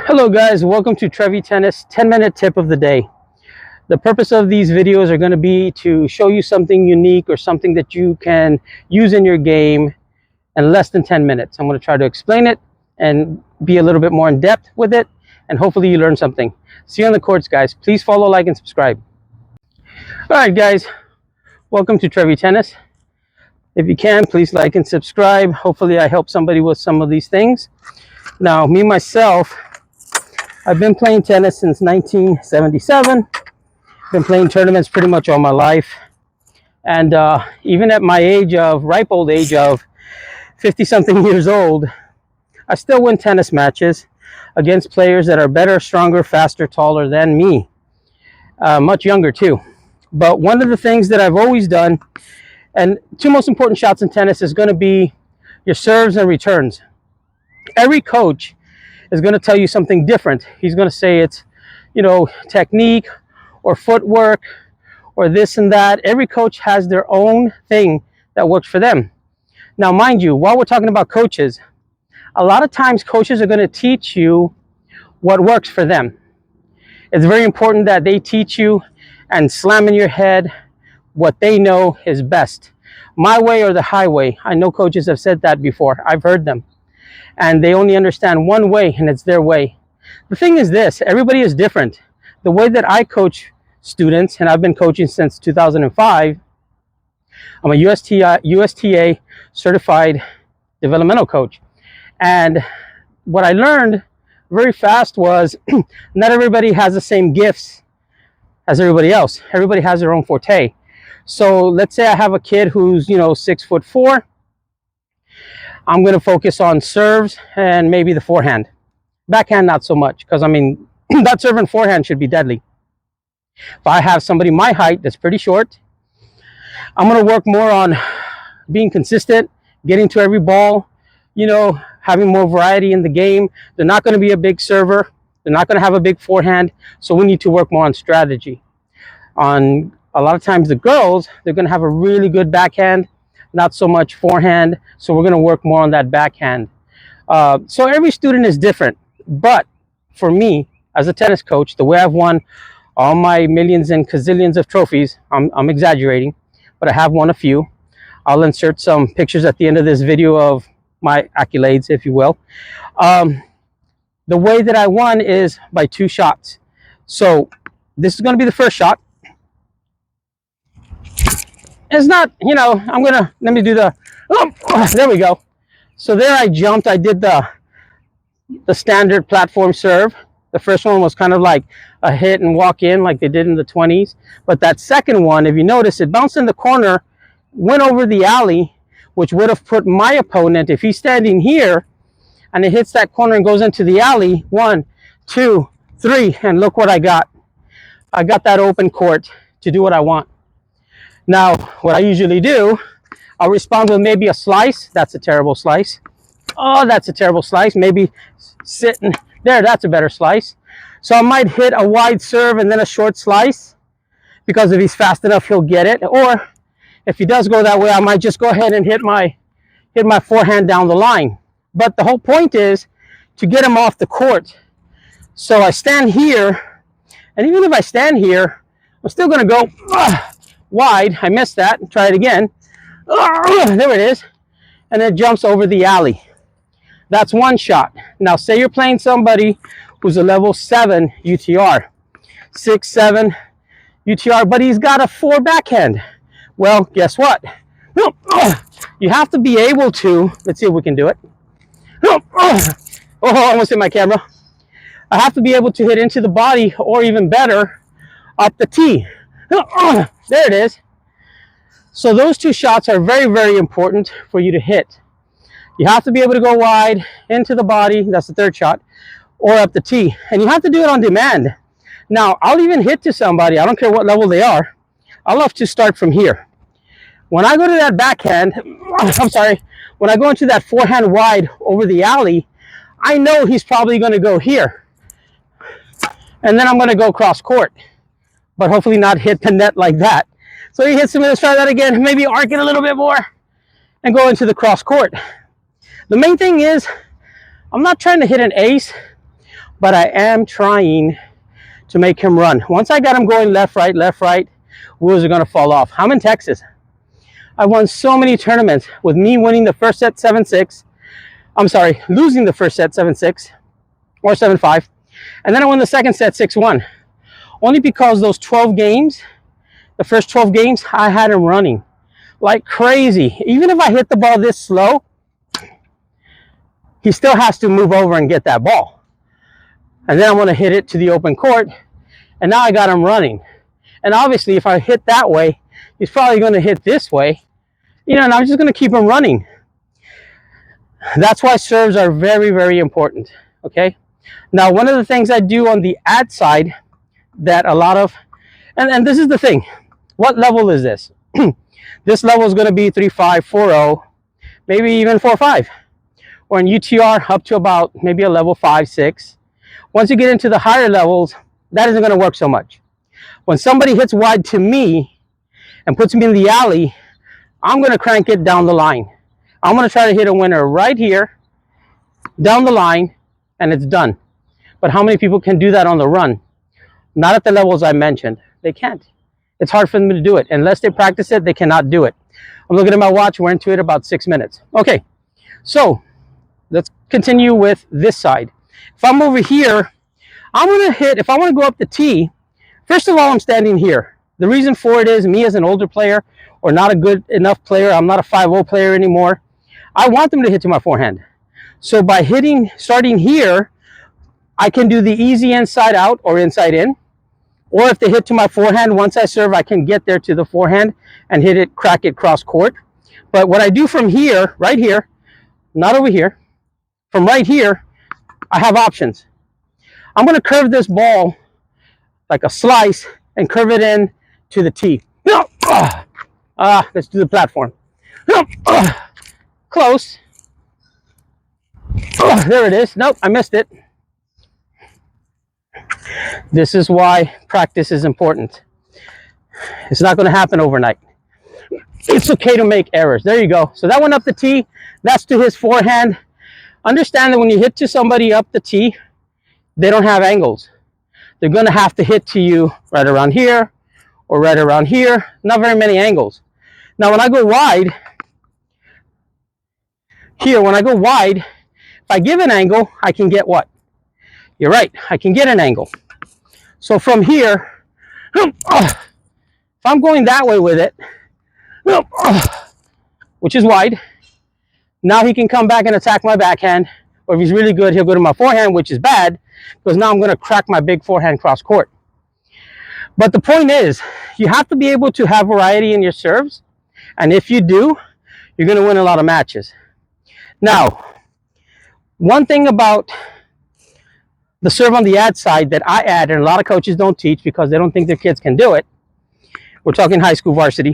Hello guys, welcome to Trevi Tennis 10-minute tip of the day. The purpose of these videos are going to be to show you something unique or something that you can use in your game in less than 10 minutes. I'm going to try to explain it and be a little bit more in depth with it, and hopefully you learn something. See you on the courts, guys. Please follow, like, and subscribe. All right, guys, welcome to Trevi Tennis. If you can, please like and subscribe. Hopefully I help somebody with some of these things. Now, me, myself, I've been playing tennis since 1977. Been playing tournaments pretty much all my life. And even at my age of, ripe old age of 50-something years old, I still win tennis matches against players that are better, stronger, faster, taller than me. Much younger too. But one of the things that I've always done, and two most important shots in tennis, is going to be your serves and returns. Every coach is going to tell you something different. He's going to say it's, technique or footwork or this and that. Every coach has their own thing that works for them. Now, mind you, while we're talking about coaches, a lot of times coaches are going to teach you what works for them. It's very important that they teach you and slam in your head what they know is best. My way or the highway. I know coaches have said that before. I've heard them. And they only understand one way, and it's their way. The thing is this, everybody is different. The way that I coach students, and I've been coaching since 2005, I'm a USTA certified developmental coach. And what I learned very fast was not everybody has the same gifts as everybody else. Everybody has their own forte. So let's say I have a kid who's, 6'4". I'm going to focus on serves and maybe the forehand. Backhand, not so much, because, that serve and forehand should be deadly. If I have somebody my height that's pretty short, I'm going to work more on being consistent, getting to every ball, having more variety in the game. They're not going to be a big server. They're not going to have a big forehand. So we need to work more on strategy. On a lot of times the girls, they're going to have a really good backhand, not so much forehand. So we're going to work more on that backhand. So every student is different. But for me, as a tennis coach, the way I've won all my millions and gazillions of trophies, I'm exaggerating, but I have won a few. I'll insert some pictures at the end of this video of my accolades, if you will. The way that I won is by 2 shots. So this is going to be the first shot. It's not, let me do the, there we go. So there I jumped. I did the standard platform serve. The first one was kind of like a hit and walk in like they did in the 20s. But that second one, if you notice, it bounced in the corner, went over the alley, which would have put my opponent, if he's standing here, and it hits that corner and goes into the alley, 1, 2, 3, and look what I got. I got that open court to do what I want. Now, what I usually do, I'll respond with maybe a slice. That's a terrible slice. Oh, that's a terrible slice. Maybe sitting there, that's a better slice. So I might hit a wide serve and then a short slice, because if he's fast enough, he'll get it. Or if he does go that way, I might just go ahead and hit my forehand down the line. But the whole point is to get him off the court. So I stand here, and even if I stand here, I'm still going to go wide. I missed that. Try it again. There it is. And it jumps over the alley. That's one shot. Now, say you're playing somebody who's a level 7 UTR, 6, 7 UTR, but he's got a 4 backhand. Well, guess what? You have to be able to, let's see if we can do it. Oh, almost hit my camera. I have to be able to hit into the body, or even better, up the tee. There it is. So those 2 shots are very, very important for you to hit. You have to be able to go wide into the body, that's the 3rd shot, or up the tee. And you have to do it on demand. Now, I'll even hit to somebody, I don't care what level they are. I love to start from here. When I go to that backhand, when I go into that forehand wide over the alley, I know he's probably going to go here. And then I'm going to go cross court, but hopefully not hit the net like that. So he hits me. Let's try that again. Maybe arc it a little bit more and go into the cross court. The main thing is, I'm not trying to hit an ace. but I am trying to make him run. Once I got him going left, right, wheels are going to fall off. I'm in Texas. I won so many tournaments with me winning the first set 7-6. I'm sorry, losing the first set 7-6 or 7-5. And then I won the second set 6-1. Only because those 12 games, the first 12 games, I had him running like crazy. Even if I hit the ball this slow, he still has to move over and get that ball. And then I'm going to hit it to the open court. And now I got him running. And obviously, if I hit that way, he's probably going to hit this way. You know, and I'm just going to keep him running. That's why serves are very, very important. Okay. Now, one of the things I do on the ad side that a lot of, and this is the thing, what level is this? This level is going to be 3.5, 4.0, maybe even 4.5, or in UTR up to about maybe a level 5, 6. Once you get into the higher levels, that isn't going to work so much. When somebody hits wide to me and puts me in the alley, I'm going to crank it down the line. I'm going to try to hit a winner right here, down the line, and it's done. But how many people can do that on the run? Not at the levels I mentioned. They can't. It's hard for them to do it. Unless they practice it, they cannot do it. I'm looking at my watch. We're into it about 6 minutes. Okay, so let's continue with this side. If I'm over here, I'm going to hit, if I want to go up the tee, first of all, I'm standing here. The reason for it is me as an older player or not a good enough player, I'm not a 5-0 player anymore, I want them to hit to my forehand. So by starting here, I can do the easy inside out or inside in. Or if they hit to my forehand, once I serve, I can get there to the forehand and hit it, crack it cross court. But what I do from here, right here, not over here, from right here, I have options. I'm going to curve this ball like a slice and curve it in to the tee. Let's do the platform. Close. There it is. Nope, I missed it. This is why practice is important. It's not going to happen overnight. It's okay to make errors. There you go. So that went up the tee. That's to his forehand. Understand that when you hit to somebody up the tee, they don't have angles. They're going to have to hit to you right around here or right around here. Not very many angles. Now, when I go wide, here, when I go wide, if I give an angle, I can get what? You're right, I can get an angle. So from here, if I'm going that way with it, which is wide, now he can come back and attack my backhand. Or if he's really good, he'll go to my forehand, which is bad, because now I'm going to crack my big forehand cross court. But the point is, you have to be able to have variety in your serves. And if you do, you're going to win a lot of matches. Now, one thing about the serve on the ad side that I add, and a lot of coaches don't teach because they don't think their kids can do it, we're talking high school varsity,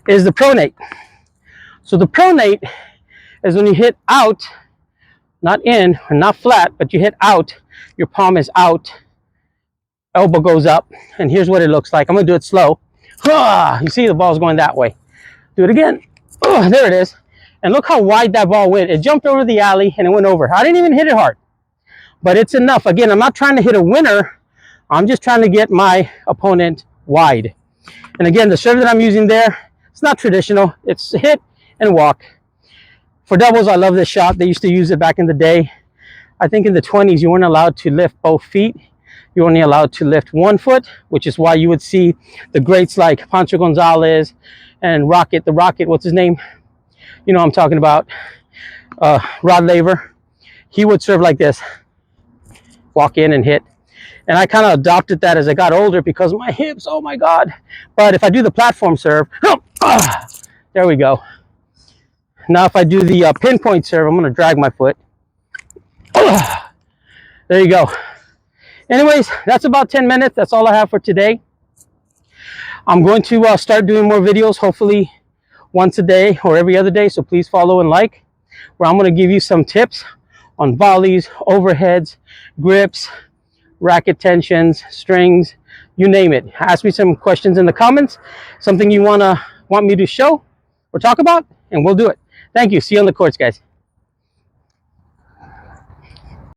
is the pronate. So the pronate is when you hit out, not in or not flat, but you hit out, your palm is out, elbow goes up, and here's what it looks like. I'm going to do it slow. You see the ball's going that way. Do it again. There it is. And look how wide that ball went. It jumped over the alley and it went over. I didn't even hit it hard. But it's enough. Again, I'm not trying to hit a winner. I'm just trying to get my opponent wide. And again, the serve that I'm using there, it's not traditional. It's hit and walk. For doubles, I love this shot. They used to use it back in the day. I think in the 20s, you weren't allowed to lift both feet. You're only allowed to lift 1 foot, which is why you would see the greats like Pancho Gonzalez and Rocket, what's his name? You know what I'm talking about. Rod Laver. He would serve like this. Walk in and hit. And I kind of adopted that as I got older because my hips, oh my God. But if I do the platform serve, there we go. Now if I do the pinpoint serve, I'm going to drag my foot. There you go. Anyways, that's about 10 minutes. That's all I have for today. I'm going to start doing more videos, hopefully once a day or every other day. So please follow and like, where I'm going to give you some tips on volleys, overheads, grips, racket tensions, strings, you name it. Ask me some questions in the comments, something you want me to show or talk about, and we'll do it. Thank you. See you on the courts, guys.